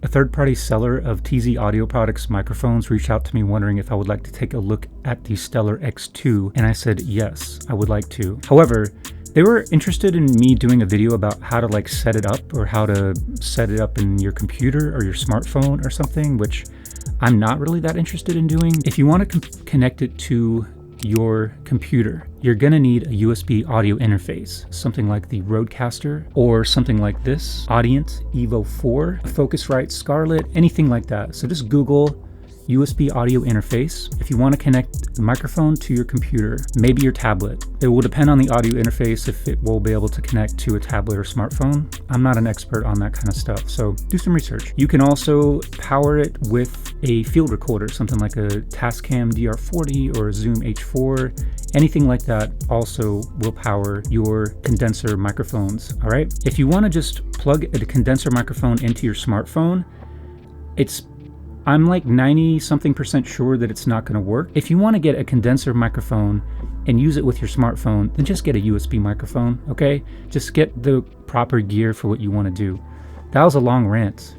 A third-party seller of TZ Audio Products microphones reached out to me wondering if I would like to take a look at the Stellar X2, and I said yes, I would like to. However, they were interested in me doing a video about how to like set it up, or how to set it up in your computer or your smartphone or something, which I'm not really that interested in doing. If you want to connect it to your computer, you're gonna need a USB audio interface, something like the Rodecaster or something like this, Audient Evo 4, Focusrite Scarlett, anything like that. So just Google USB audio interface. If you want to connect the microphone to your computer, maybe your tablet. It will depend on the audio interface if it will be able to connect to a tablet or smartphone. I'm not an expert on that kind of stuff, so do some research. You can also power it with a field recorder, something like a Tascam DR40 or a Zoom H4. Anything like that also will power your condenser microphones, all right? If you want to just plug a condenser microphone into your smartphone, I'm like 90-something% sure that it's not going to work. If you want to get a condenser microphone and use it with your smartphone, then just get a USB microphone, okay? Just get the proper gear for what you want to do. That was a long rant,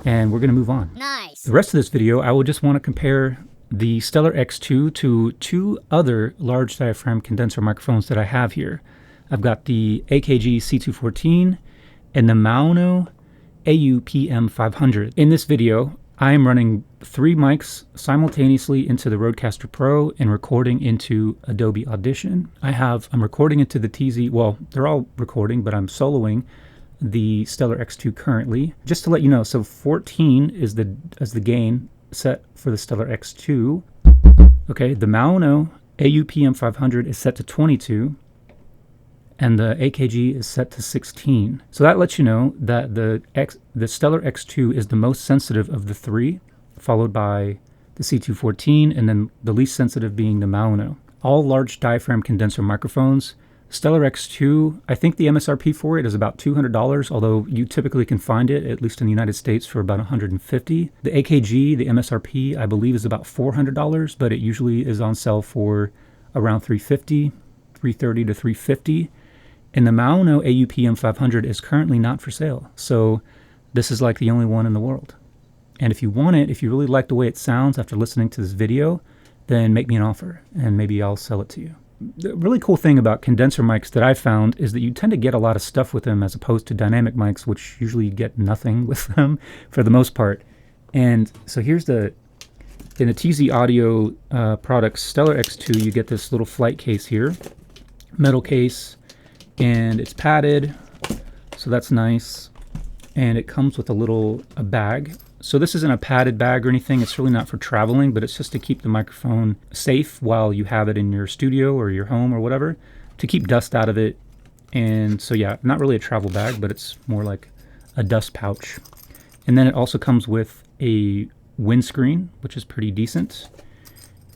and we're going to move on. Nice. The rest of this video, I will just want to compare the Stellar X2 to two other large diaphragm condenser microphones that I have here. I've got the AKG C214 and the Maono AUPM500. In this video, I am running 3 mics simultaneously into the Rodecaster Pro and recording into Adobe Audition. I'm recording into the TZ, well, they're all recording, but I'm soloing the Stellar X2 currently. Just to let you know, so 14 is the gain set for the Stellar X2. Okay, the Maono AUPM500 is set to 22. And the AKG is set to 16. So that lets you know that the Stellar X2 is the most sensitive of the 3, followed by the C214, and then the least sensitive being the Maono. All large diaphragm condenser microphones. Stellar X2, I think the MSRP for it is about $200, although you typically can find it, at least in the United States, for about $150. The AKG, the MSRP, I believe is about $400, but it usually is on sale for around $350, $330 to $350. And the Maono AUPM500 is currently not for sale. So this is like the only one in the world. And if you want it, if you really like the way it sounds after listening to this video, then make me an offer and maybe I'll sell it to you. The really cool thing about condenser mics that I've found is that you tend to get a lot of stuff with them as opposed to dynamic mics, which usually get nothing with them for the most part. And so here's in the TZ Audio Products Stellar X2, you get this little flight case here, metal case, and it's padded, so that's nice. And it comes with a bag. So this isn't a padded bag or anything. It's really not for traveling, but it's just to keep the microphone safe while you have it in your studio or your home or whatever, to keep dust out of it. And so yeah, not really a travel bag, but it's more like a dust pouch. And then it also comes with a windscreen, which is pretty decent.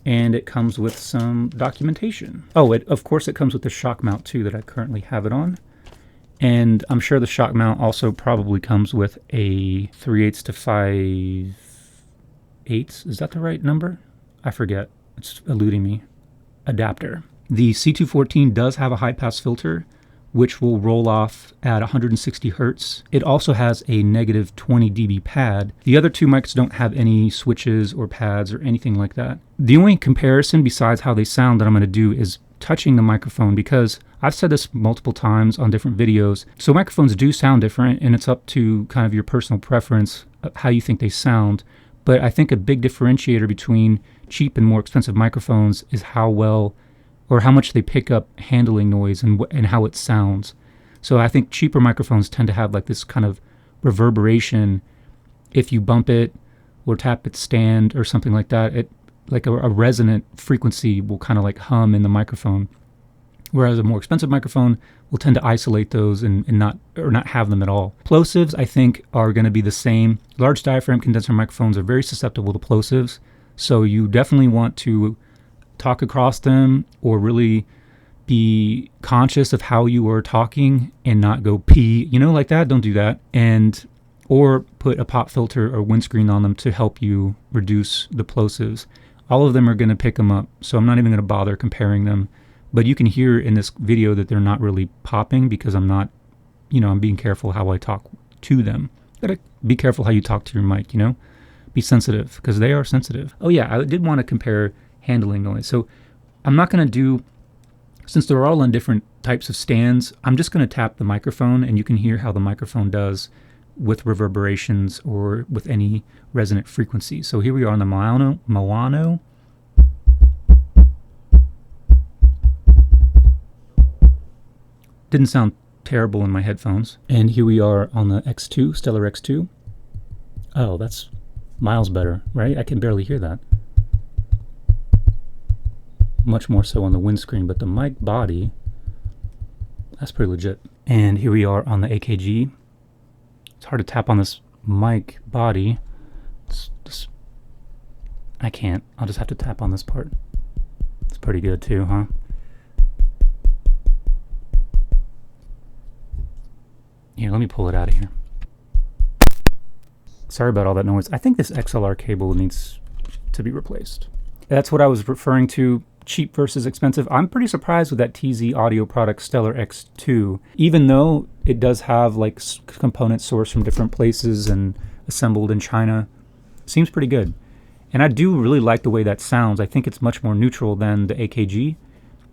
And it comes with some documentation. Oh, of course it comes with the shock mount too that I currently have it on. And I'm sure the shock mount also probably comes with a 3/8 to 5/8. Is that the right number? I forget. It's eluding me. Adapter. The C214 does have a high pass filter, which will roll off at 160 Hertz. It also has a negative 20 dB pad. The other two mics don't have any switches or pads or anything like that. The only comparison besides how they sound that I'm going to do is touching the microphone, because I've said this multiple times on different videos. So microphones do sound different, and it's up to kind of your personal preference of how you think they sound. But I think a big differentiator between cheap and more expensive microphones is how well or how much they pick up handling noise and how it sounds. So I think cheaper microphones tend to have like this kind of reverberation. If you bump it or tap its stand or something like that, it like a resonant frequency will kind of like hum in the microphone. Whereas a more expensive microphone will tend to isolate those and not have them at all. Plosives, I think, are going to be the same. Large diaphragm condenser microphones are very susceptible to plosives, so you definitely want to talk across them or really be conscious of how you are talking and not go pee, like that. Don't do that. Or put a pop filter or windscreen on them to help you reduce the plosives. All of them are going to pick them up, so I'm not even going to bother comparing them. But you can hear in this video that they're not really popping because I'm not, I'm being careful how I talk to them Gotta be careful how you talk to your mic, you know? Be sensitive, because they are sensitive. Oh yeah, I did want to compare handling noise. So I'm not going to do, since they're all on different types of stands, I'm just going to tap the microphone and you can hear how the microphone does with reverberations or with any resonant frequency. So here we are on the Maono. Didn't sound terrible in my headphones. And here we are on the X2, Stellar X2. Oh, that's miles better, right? I can barely hear that. Much more so on the windscreen, but the mic body, that's pretty legit. And here we are on the AKG. It's hard to tap on this mic body. I can't. I'll just have to tap on this part. It's pretty good too, huh? Here, let me pull it out of here. Sorry about all that noise. I think this XLR cable needs to be replaced. That's what I was referring to, cheap versus expensive. I'm pretty surprised with that TZ audio product Stellar X2, even though it does have like components sourced from different places and assembled in China. Seems pretty good. And I do really like the way that sounds. I think it's much more neutral than the AKG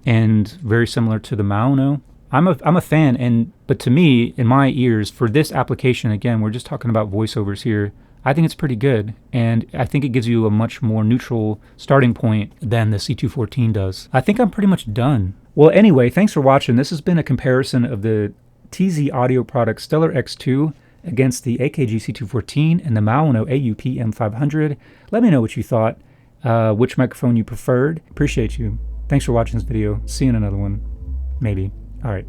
and very similar to the Maono. I'm a fan, but to me, in my ears, for this application, again, we're just talking about voiceovers here, I think it's pretty good, and I think it gives you a much more neutral starting point than the C214 does. I think I'm pretty much done. Well, anyway, thanks for watching. This has been a comparison of the TZ audio product Stellar X2 against the AKG C214 and the Maono AUP M500. Let me know what you thought, which microphone you preferred. Appreciate you. Thanks for watching this video. See you in another one. Maybe. All right.